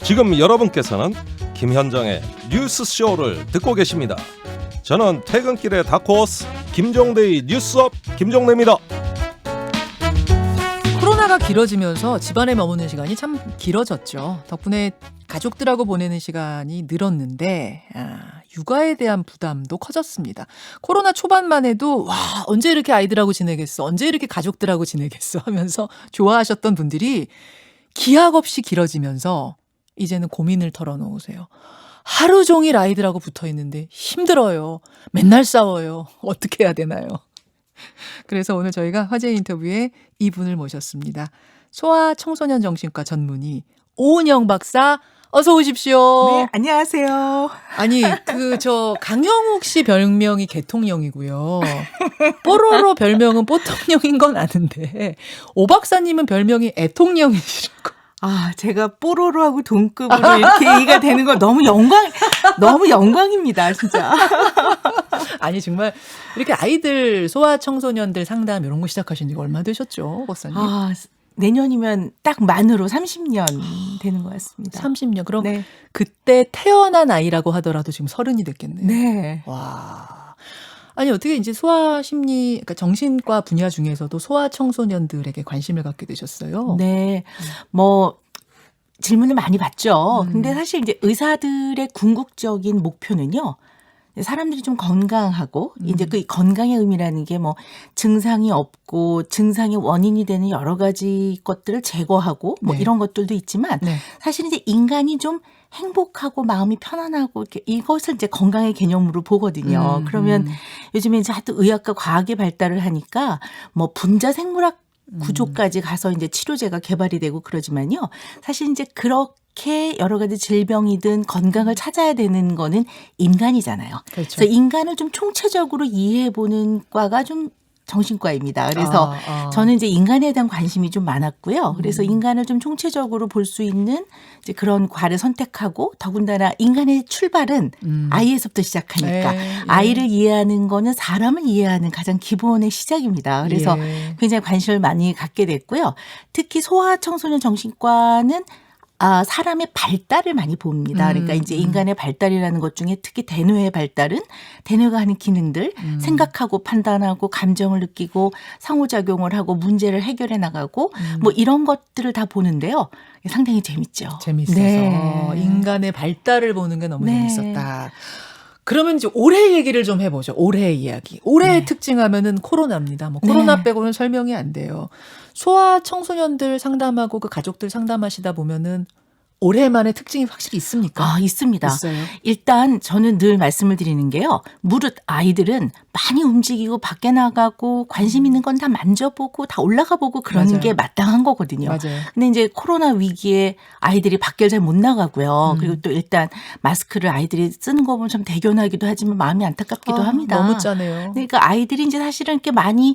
지금 여러분께서는 김현정의 뉴스쇼를 듣고 계십니다. 저는 퇴근길의 다크호스 김종대의 뉴스업 김종대입니다. 코로나가 길어지면서 집안에 머무는 시간이 참 길어졌죠. 덕분에 가족들하고 보내는 시간이 늘었는데 육아에 대한 부담도 커졌습니다. 코로나 초반만 해도 와 언제 이렇게 아이들하고 지내겠어, 언제 이렇게 가족들하고 지내겠어 하면서 좋아하셨던 분들이 기약 없이 길어지면서 이제는 고민을 털어놓으세요. 하루 종일 아이들하고 붙어 있는데 힘들어요. 맨날 싸워요. 어떻게 해야 되나요? 그래서 오늘 저희가 화제 인터뷰에 이분을 모셨습니다. 소아청소년 정신과 전문의 오은영 박사, 어서 오십시오. 네, 안녕하세요. 아니, 강영욱 씨 별명이 개통령이고요. 뽀로로 별명은 뽀통령인 건 아는데, 오 박사님은 별명이 애통령이시라고. 제가 뽀로로하고 동급으로 이렇게 얘기가 되는 거 너무 영광입니다, 진짜. 아니, 정말 이렇게 아이들, 소아청소년들 상담 이런 거 시작하신 지가 얼마 되셨죠, 박사님? 내년이면 딱 만으로 30년 되는 것 같습니다. 30년. 그럼 네. 그때 태어난 아이라고 하더라도 지금 30이 됐겠네요. 네. 와. 아니, 어떻게 이제 소아심리, 그러니까 정신과 분야 중에서도 소아청소년들에게 관심을 갖게 되셨어요? 네. 질문을 많이 받죠. 근데 사실 이제 의사들의 궁극적인 목표는요. 사람들이 좀 건강하고 이제 그 건강의 의미라는 게 증상이 없고 증상의 원인이 되는 여러 가지 것들을 제거하고 네. 이런 것들도 있지만 네. 사실 이제 인간이 좀 행복하고 마음이 편안하고 이것을 이제 건강의 개념으로 보거든요. 그러면 요즘에 이제 하도 의학과 과학이 발달을 하니까 분자 생물학 구조까지 가서 이제 치료제가 개발이 되고 그러지만요. 사실 이제 그렇게 여러 가지 질병이든 건강을 찾아야 되는 거는 인간이잖아요. 그렇죠. 그래서 인간을 좀 총체적으로 이해해 보는 과가 좀 정신과입니다. 그래서 저는 이제 인간에 대한 관심이 좀 많았고요. 그래서 인간을 좀 총체적으로 볼 수 있는 이제 그런 과를 선택하고 더군다나 인간의 출발은 아이에서부터 시작하니까 네, 아이를 이해하는 거는 사람을 이해하는 가장 기본의 시작입니다. 그래서 굉장히 관심을 많이 갖게 됐고요. 특히 소아청소년 정신과는 사람의 발달을 많이 봅니다. 그러니까 이제 인간의 발달이라는 것 중에 특히 대뇌의 발달은 대뇌가 하는 기능들, 생각하고 판단하고 감정을 느끼고 상호작용을 하고 문제를 해결해 나가고 이런 것들을 다 보는데요. 상당히 재밌죠. 재밌어서. 네. 인간의 발달을 보는 게 너무 네. 재밌었다. 그러면 이제 올해 얘기를 좀 해보죠. 올해의 이야기. 올해의 특징하면은 코로나입니다. 코로나 빼고는 설명이 안 돼요. 소아 청소년들 상담하고 그 가족들 상담하시다 보면은 올해만의 특징이 확실히 있습니까? 있습니다. 있어요. 일단 저는 늘 말씀을 드리는 게요. 무릇 아이들은 많이 움직이고 밖에 나가고 관심 있는 건 다 만져보고 다 올라가 보고 그러는 맞아요. 게 마땅한 거거든요. 맞아요. 근데 이제 코로나 위기에 아이들이 밖을 잘 못 나가고요. 그리고 또 일단 마스크를 아이들이 쓰는 거 보면 좀 대견하기도 하지만 마음이 안타깝기도 합니다. 너무 짜네요. 그러니까 아이들이 이제 사실은 이렇게 많이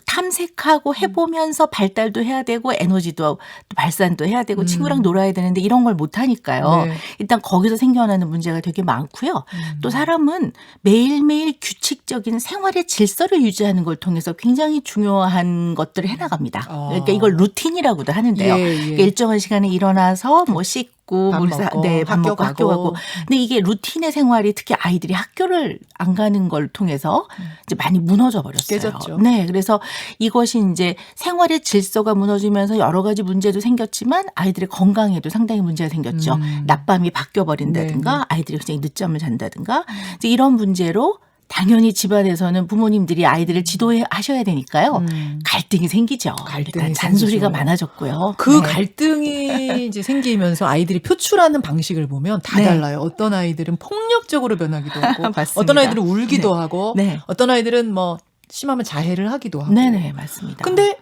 탐색하고 해보면서 발달도 해야 되고 에너지도 또 발산도 해야 되고 친구랑 놀아야 되는데 이런 걸 못 하니까요. 네. 일단 거기서 생겨나는 문제가 되게 많고요. 또 사람은 매일매일 규칙적인 생활의 질서를 유지하는 걸 통해서 굉장히 중요한 것들을 해나갑니다. 그러니까 이걸 루틴이라고도 하는데요. 그러니까 일정한 시간에 일어나서 씻고 밥 먹고 학교 가고. 근데 이게 루틴의 생활이 특히 아이들이 학교를 안 가는 걸 통해서 이제 많이 무너져 버렸어요. 깨졌죠. 네, 그래서 이것이 이제 생활의 질서가 무너지면서 여러 가지 문제도 생겼지만 아이들의 건강에도 상당히 문제가 생겼죠. 낮밤이 바뀌어 버린다든가 아이들이 굉장히 늦잠을 잔다든가 이제 이런 문제로 당연히 집안에서는 부모님들이 아이들을 지도하셔야 되니까요. 갈등이 생기죠. 일단 잔소리가 많아졌고요. 그 갈등이 이제 생기면서 아이들이 표출하는 방식을 보면 다 달라요. 어떤 아이들은 폭력적으로 변하기도 하고 맞습니다. 어떤 아이들은 울기도 하고 네. 어떤 아이들은 심하면 자해를 하기도 하고. 네네, 맞습니다. 근데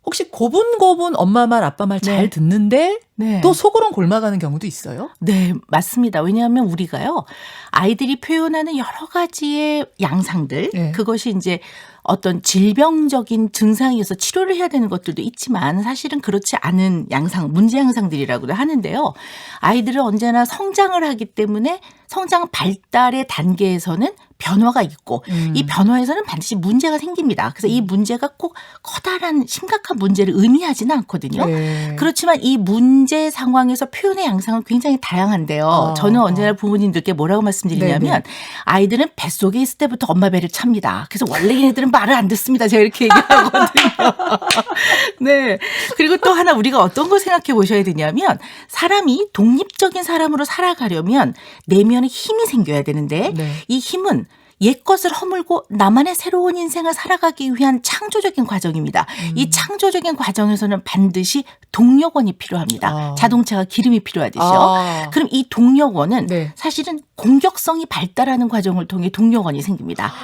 혹시 고분고분 엄마 말 아빠 말 잘 듣는데 또 속으론 골마가는 경우도 있어요? 네, 맞습니다. 왜냐하면 우리가요, 아이들이 표현하는 여러 가지의 양상들, 그것이 이제 어떤 질병적인 증상이어서 치료를 해야 되는 것들도 있지만 사실은 그렇지 않은 양상, 문제 양상들이라고도 하는데요. 아이들은 언제나 성장을 하기 때문에 성장 발달의 단계에서는 변화가 있고 이 변화에서는 반드시 문제가 생깁니다. 그래서 이 문제가 꼭 커다란 심각한 문제를 의미하지는 않거든요. 네. 그렇지만 이 문제 상황에서 표현의 양상은 굉장히 다양한데요. 저는 언제나 부모님들께 뭐라고 말씀드리냐면 네네. 아이들은 뱃속에 있을 때부터 엄마 배를 찹니다. 그래서 원래 얘네들은 말을 안 듣습니다. 제가 이렇게 얘기하거든요. 네. 그리고 또 하나 우리가 어떤 걸 생각해 보셔야 되냐면 사람이 독립적인 사람으로 살아가려면 내면에 힘이 생겨야 되는데 네. 이 힘은 옛것을 허물고 나만의 새로운 인생을 살아가기 위한 창조적인 과정입니다. 이 창조적인 과정에서는 반드시 동력원이 필요합니다. 자동차가 기름이 필요하듯이요. 그럼 이 동력원은 네. 사실은 공격성이 발달하는 과정을 통해 동력원이 생깁니다.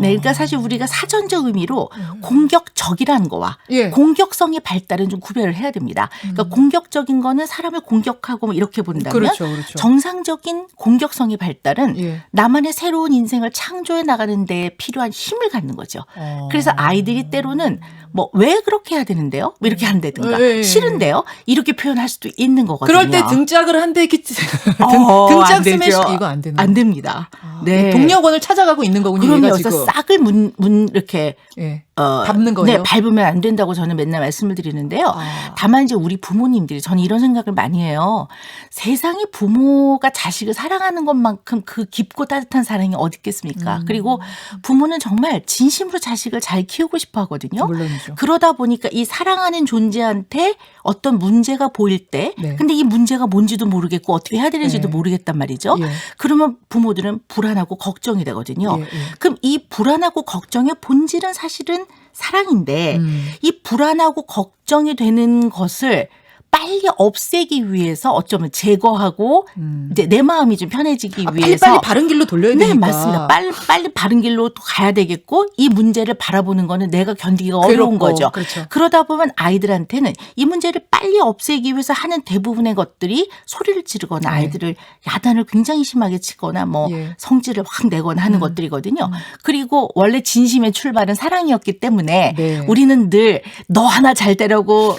네, 그러니까 사실 우리가 사전적 의미로 공격적이라는 거와 예. 공격성의 발달은 좀 구별을 해야 됩니다. 그러니까 공격적인 거는 사람을 공격하고 뭐 이렇게 본다면 그렇죠, 그렇죠. 정상적인 공격성의 발달은 예. 나만의 새로운 인생을 창조해 나가는 데 필요한 힘을 갖는 거죠. 그래서 아이들이 때로는 뭐 왜 그렇게 해야 되는데요? 뭐 이렇게 한다든가 예, 예. 싫은데요? 이렇게 표현할 수도 있는 거거든요. 그럴 때 등짝을 한 대 안 등짝 되죠. 스매시 이거 안 되는 안 됩니다. 네. 동력원을 찾아가고 있는 거군요. 그럼요. 얘가 그래서 지금. 싹을 이렇게 예. 밟는 거예요? 네, 밟으면 안 된다고 저는 맨날 말씀을 드리는데요. 다만 이제 우리 부모님들이 저는 이런 생각을 많이 해요. 세상에 부모가 자식을 사랑하는 것만큼 그 깊고 따뜻한 사랑이 어디 있겠습니까? 그리고 부모는 정말 진심으로 자식을 잘 키우고 싶어 하거든요. 물론이죠. 그러다 보니까 이 사랑하는 존재한테 어떤 문제가 보일 때 네. 근데 이 문제가 뭔지도 모르겠고 어떻게 해야 되는지도 네. 모르겠단 말이죠. 예. 그러면 부모들은 불안하고 걱정이 되거든요. 예, 예. 그럼 이 불안하고 걱정의 본질은 사실은 사랑인데 이 불안하고 걱정이 되는 것을 빨리 없애기 위해서 어쩌면 제거하고 이제 내 마음이 좀 편해지기 위해서 빨리 바른 길로 돌려야 네, 되니까. 맞습니다. 빨리 바른 길로 또 가야 되겠고 이 문제를 바라보는 거는 내가 견디기가 괴롭고, 어려운 거죠. 그렇죠. 그러다 보면 아이들한테는 이 문제를 빨리 없애기 위해서 하는 대부분의 것들이 소리를 지르거나 네. 아이들을 야단을 굉장히 심하게 치거나 뭐 예. 성질을 확 내거나 하는 것들이거든요. 그리고 원래 진심의 출발은 사랑이었기 때문에 네. 우리는 늘 너 하나 잘 되라고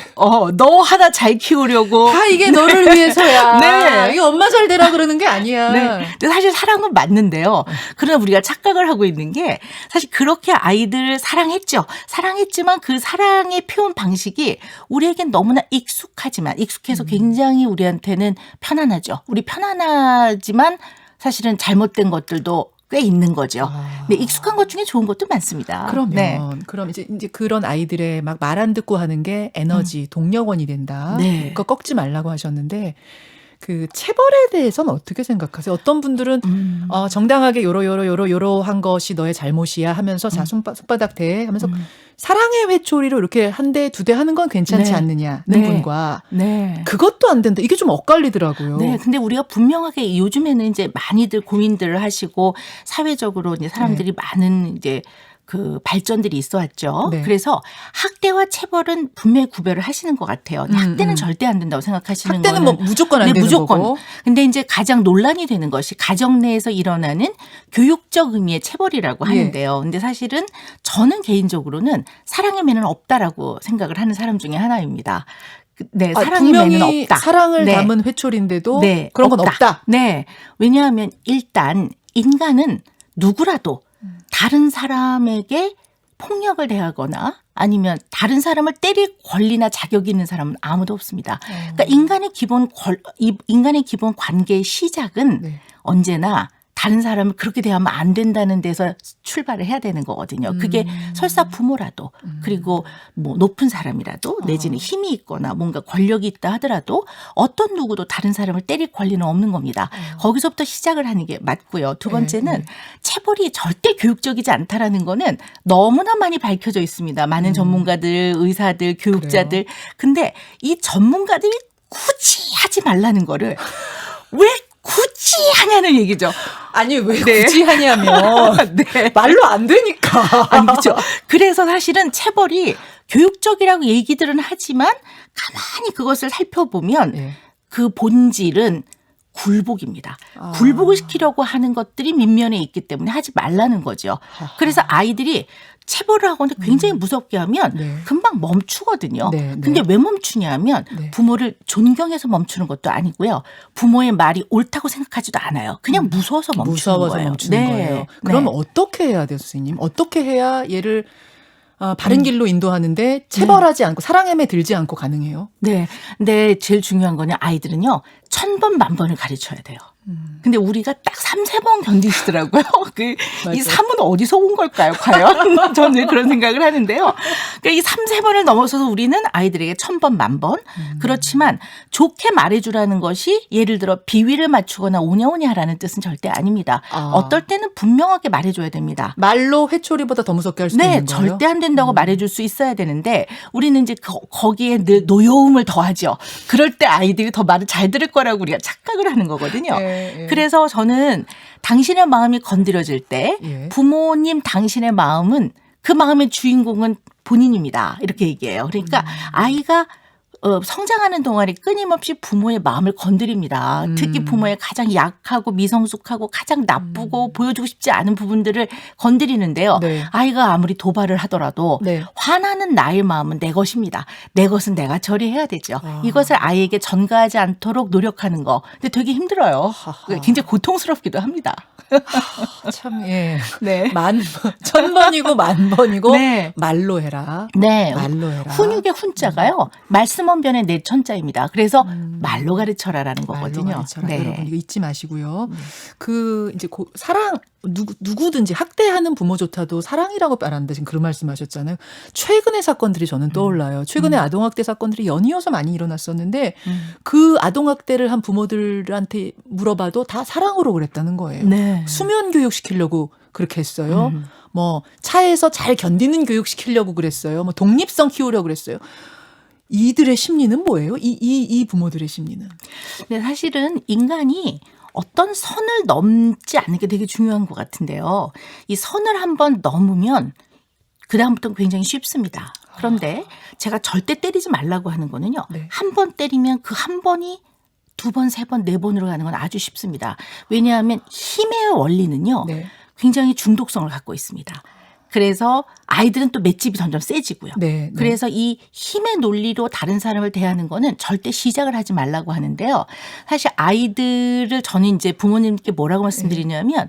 너 하나 잘 키우려고 다 이게 너를 위해서야. 네. 이게 엄마 잘 되라 그러는 게 아니야. 네. 근데 사실 사랑은 맞는데요. 그러나 우리가 착각을 하고 있는 게 사실 그렇게 아이들을 사랑했죠. 사랑했지만 그 사랑의 표현 방식이 우리에겐 너무나 익숙해서 굉장히 우리한테는 편안하죠. 우리 편안하지만 사실은 잘못된 것들도 꽤 있는 거죠. 근데 익숙한 것 중에 좋은 것도 많습니다. 그러면 네. 그럼 이제 그런 아이들의 막 말 안 듣고 하는 게 에너지, 동력원이 된다. 네. 그거 꺾지 말라고 하셨는데 그 체벌에 대해서는 어떻게 생각하세요? 어떤 분들은 정당하게 요러한 것이 너의 잘못이야 하면서 자 손바닥 대 하면서 사랑의 회초리로 이렇게 한 대, 두 대 하는 건 괜찮지 네. 않느냐는 네. 분과 네. 그것도 안 된다. 이게 좀 엇갈리더라고요. 네, 근데 우리가 분명하게 요즘에는 이제 많이들 고민들을 하시고 사회적으로 이제 사람들이 많은 이제 그 발전들이 있어 왔죠. 네. 그래서 학대와 체벌은 분명히 구별을 하시는 것 같아요. 학대는 절대 안 된다고 생각하시는 학대는 거는 뭐 무조건 안 네, 되는 무조건. 거고. 근데 이제 가장 논란이 되는 것이 가정 내에서 일어나는 교육적 의미의 체벌이라고 하는데요. 근데 사실은 저는 개인적으로는 사랑의 매는 없다라고 생각을 하는 사람 중에 하나입니다. 네, 사랑의 매는 분명히 없다. 사랑을 네. 담은 회초리인데도 네, 그런 건 없다. 네. 왜냐하면 일단 인간은 누구라도 다른 사람에게 폭력을 대하거나 아니면 다른 사람을 때릴 권리나 자격이 있는 사람은 아무도 없습니다. 그러니까 인간의 기본 관계의 시작은 네. 언제나 다른 사람을 그렇게 대하면 안 된다는 데서 출발을 해야 되는 거거든요. 그게 설사 부모라도 그리고 뭐 높은 사람이라도 내지는 힘이 있거나 뭔가 권력이 있다 하더라도 어떤 누구도 다른 사람을 때릴 권리는 없는 겁니다. 거기서부터 시작을 하는 게 맞고요. 두 번째는 체벌이 절대 교육적이지 않다라는 거는 너무나 많이 밝혀져 있습니다. 많은 전문가들, 의사들, 교육자들. 근데 이 전문가들이 굳이 하지 말라는 거를 왜 굳이 하냐는 얘기죠. 아니 왜 네. 굳이 하냐면 네. 말로 안 되니까. 아니, 그렇죠. 그래서 사실은 체벌이 교육적이라고 얘기들은 하지만 가만히 그것을 살펴보면 네. 그 본질은 굴복입니다. 굴복을 시키려고 하는 것들이 밑면에 있기 때문에 하지 말라는 거죠. 그래서 아이들이 체벌을 하거나 굉장히 무섭게 하면 네. 금방 멈추거든요. 네, 네. 근데 왜 멈추냐면 네. 부모를 존경해서 멈추는 것도 아니고요. 부모의 말이 옳다고 생각하지도 않아요. 그냥 무서워서 멈추는 무서워서 거예요. 멈추는 거예요. 그럼 어떻게 해야 돼요, 선생님? 어떻게 해야 얘를 바른 길로 인도하는데 체벌하지 않고 사랑함에 들지 않고 가능해요? 네. 근데 제일 중요한 거는 아이들은요. 1000번, 10,000번을 가르쳐야 돼요. 근데 우리가 딱 3-4번 견디시더라고요. 이 맞아요. 3은 어디서 온 걸까요, 과연? 저는 그런 생각을 하는데요. 그러니까 이 3-4번을 넘어서서 우리는 아이들에게 1000번, 10,000번. 그렇지만 좋게 말해주라는 것이 예를 들어 비위를 맞추거나 오냐오냐 하라는 뜻은 절대 아닙니다. 어떨 때는 분명하게 말해줘야 됩니다. 말로 회초리보다 더 무섭게 할 수 있는 거예요? 절대 안 된다고 말해줄 수 있어야 되는데 우리는 이제 거기에 늘 노여움을 더하죠. 그럴 때 아이들이 더 말을 잘 들을 거라고 우리가 착각을 하는 거거든요. 그래서 저는 당신의 마음이 건드려질 때 부모님 당신의 마음은 그 마음의 주인공은 본인입니다. 이렇게 얘기해요. 그러니까 아이가 성장하는 동안에 끊임없이 부모의 마음을 건드립니다. 특히 부모의 가장 약하고 미성숙하고 가장 나쁘고 보여주고 싶지 않은 부분들을 건드리는데요. 네. 아이가 아무리 도발을 하더라도 네. 화나는 나의 마음은 내 것입니다. 내 것은 내가 처리해야 되죠. 이것을 아이에게 전가하지 않도록 노력하는 거. 근데 되게 힘들어요. 굉장히 고통스럽기도 합니다. 참, 예. 네. 1000번이고 10,000번이고 네. 말로 해라. 네. 말로 해라. 훈육의 훈자가요. 말씀언변의 내천자입니다. 그래서 말로 가르쳐라라는 말로 거거든요. 가르쳐라. 네. 여러분 이거 잊지 마시고요. 그 이제 사랑 누구든지 학대하는 부모조차도 사랑이라고 말한다. 지금 그런 말씀하셨잖아요. 최근의 사건들이 저는 떠올라요. 최근에 아동학대 사건들이 연이어서 많이 일어났었는데 그 아동학대를 한 부모들한테 물어봐도 다 사랑으로 그랬다는 거예요. 네. 수면 교육 시키려고 그렇게 했어요. 뭐 차에서 잘 견디는 교육 시키려고 그랬어요. 뭐 독립성 키우려고 그랬어요. 이들의 심리는 뭐예요? 이 부모들의 심리는? 근데 사실은 인간이 어떤 선을 넘지 않는 게 되게 중요한 것 같은데요. 이 선을 한번 넘으면 그다음부터는 굉장히 쉽습니다. 그런데 제가 절대 때리지 말라고 하는 거는요. 네. 한 번 때리면 그 한 번이 2번, 3번, 4번으로 가는 건 아주 쉽습니다. 왜냐하면 힘의 원리는요. 네. 굉장히 중독성을 갖고 있습니다. 그래서 아이들은 또 맷집이 점점 세지고요. 네, 네. 그래서 이 힘의 논리로 다른 사람을 대하는 거는 절대 시작을 하지 말라고 하는데요. 사실 아이들을 저는 이제 부모님께 뭐라고 말씀드리냐면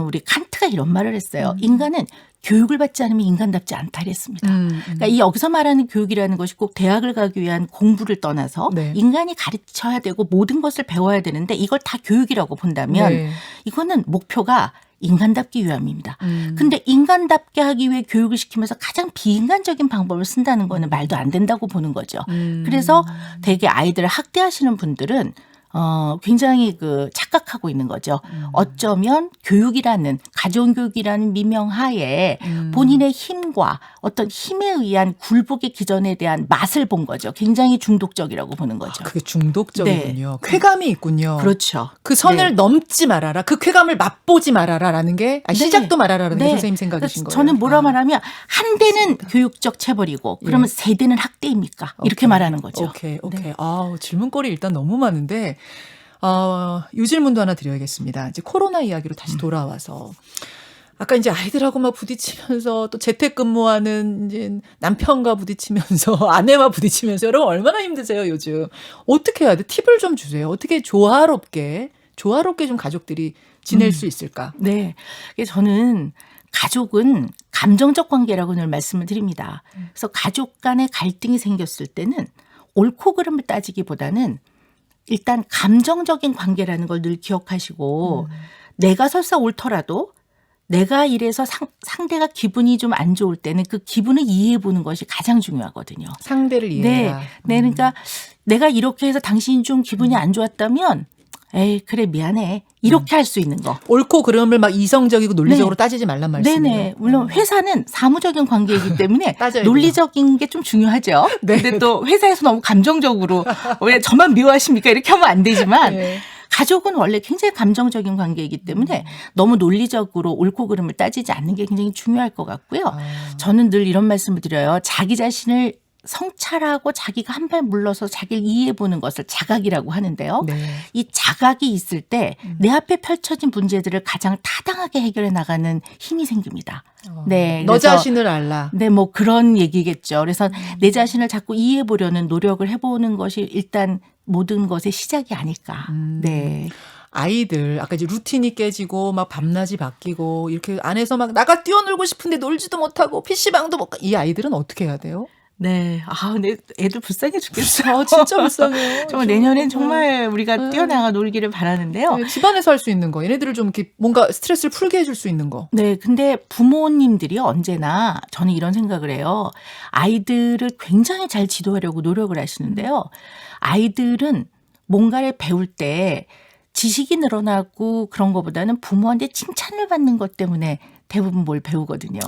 우리 칸트가 이런 말을 했어요. 인간은 교육을 받지 않으면 인간답지 않다 이랬습니다. 그러니까 이 여기서 말하는 교육이라는 것이 꼭 대학을 가기 위한 공부를 떠나서 네. 인간이 가르쳐야 되고 모든 것을 배워야 되는데 이걸 다 교육이라고 본다면 네. 이거는 목표가 인간답기 위함입니다. 근데 인간답게 하기 위해 교육을 시키면서 가장 비인간적인 방법을 쓴다는 거는 말도 안 된다고 보는 거죠. 그래서 되게 아이들을 학대하시는 분들은 굉장히 착각하고 있는 거죠. 어쩌면 교육이라는 가정교육이라는 미명하에 본인의 힘과 어떤 힘에 의한 굴복의 기전에 대한 맛을 본 거죠. 굉장히 중독적이라고 보는 거죠. 그게 중독적이군요. 쾌감이 있군요. 그렇죠. 그 선을 네. 넘지 말아라. 그 쾌감을 맛보지 말아라라는 게 시작도 말아라라는 게 선생님 생각이신 거예요. 저는 뭐라 말하면 한 대는 교육적 체벌이고 그러면 세 대는 학대입니까? 이렇게 말하는 거죠. 오케이. 네. 질문거리 일단 너무 많은데 이 질문도 하나 드려야겠습니다. 이제 코로나 이야기로 다시 돌아와서 아까 이제 아이들하고 막 부딪히면서 또 재택근무하는 이제 남편과 부딪히면서 아내와 부딪히면서 여러분 얼마나 힘드세요 요즘? 어떻게 해야 돼? 팁을 좀 주세요. 어떻게 조화롭게 좀 가족들이 지낼 수 있을까? 네, 저는 가족은 감정적 관계라고 늘 말씀을 드립니다. 그래서 가족 간의 갈등이 생겼을 때는 옳고 그름을 따지기보다는 일단 감정적인 관계라는 걸 늘 기억하시고 내가 설사 옳더라도 내가 이래서 상대가 기분이 좀 안 좋을 때는 그 기분을 이해해 보는 것이 가장 중요하거든요. 상대를 이해해라. 네, 그러니까 내가 이렇게 해서 당신이 좀 기분이 안 좋았다면 에이 그래 미안해 이렇게 할 수 있는 거. 옳고 그름을 막 이성적이고 논리적으로 따지지 말란 말씀이에요. 네네. 물론 회사는 사무적인 관계이기 때문에 따져야 논리적인 게 좀 중요하죠. 네. 근데 또 회사에서 너무 감정적으로 왜 저만 미워하십니까 이렇게 하면 안 되지만 네. 가족은 원래 굉장히 감정적인 관계이기 때문에 너무 논리적으로 옳고 그름을 따지지 않는 게 굉장히 중요할 것 같고요. 저는 늘 이런 말씀을 드려요. 자기 자신을 성찰하고 자기가 한 발 물러서 자기를 이해해보는 것을 자각이라고 하는데요. 네. 이 자각이 있을 때 내 앞에 펼쳐진 문제들을 가장 타당하게 해결해 나가는 힘이 생깁니다. 네, 너 그래서 자신을 알라. 네, 뭐 그런 얘기겠죠. 그래서 내 자신을 자꾸 이해해보려는 노력을 해보는 것이 일단 모든 것의 시작이 아닐까. 네. 아이들 아까 이제 루틴이 깨지고 막 밤낮이 바뀌고 이렇게 안에서 막 나가 뛰어놀고 싶은데 놀지도 못하고 PC방도 못 가. 이 아이들은 어떻게 해야 돼요? 네. 아, 근데 애들 불쌍해 죽겠어요. 아, 진짜 불쌍해요. 정말 내년엔 정말 우리가 뛰어나가 놀기를 바라는데요. 네, 집안에서 할 수 있는 거, 얘네들을 좀 이렇게 뭔가 스트레스를 풀게 해줄 수 있는 거. 네, 근데 부모님들이 언제나 저는 이런 생각을 해요. 아이들을 굉장히 잘 지도하려고 노력을 하시는데요. 아이들은 뭔가를 배울 때 지식이 늘어나고 그런 것보다는 부모한테 칭찬을 받는 것 때문에 대부분 뭘 배우거든요.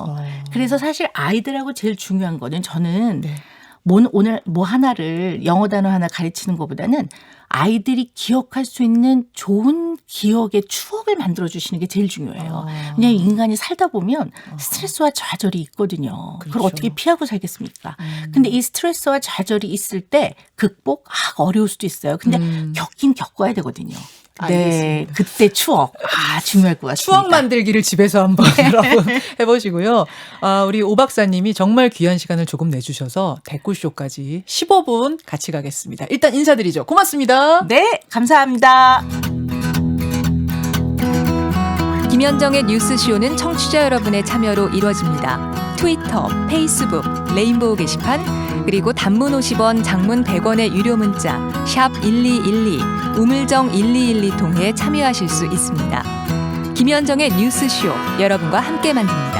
그래서 사실 아이들하고 제일 중요한 거는 저는 네. 오늘 뭐 하나를 영어 단어 하나 가르치는 것보다는 아이들이 기억할 수 있는 좋은 기억의 추억을 만들어 주시는 게 제일 중요해요. 그냥 인간이 살다 보면 스트레스와 좌절이 있거든요. 그걸 그렇죠. 어떻게 피하고 살겠습니까? 근데 이 스트레스와 좌절이 있을 때 극복 어려울 수도 있어요. 근데 겪긴 겪어야 되거든요. 네, 알겠습니다. 그때 추억 중요할 것 같습니다. 추억 만들기를 집에서 한번 여러분 해보시고요. 우리 오 박사님이 정말 귀한 시간을 조금 내주셔서 대꾸쇼까지 15분 같이 가겠습니다. 일단 인사드리죠. 고맙습니다. 네, 감사합니다. 김현정의 뉴스쇼는 청취자 여러분의 참여로 이루어집니다. 트위터, 페이스북, 레인보우 게시판, 그리고 단문 50원, 장문 100원의 유료 문자 샵 1212, 우물정 1212 통해 참여하실 수 있습니다. 김현정의 뉴스쇼, 여러분과 함께 만듭니다.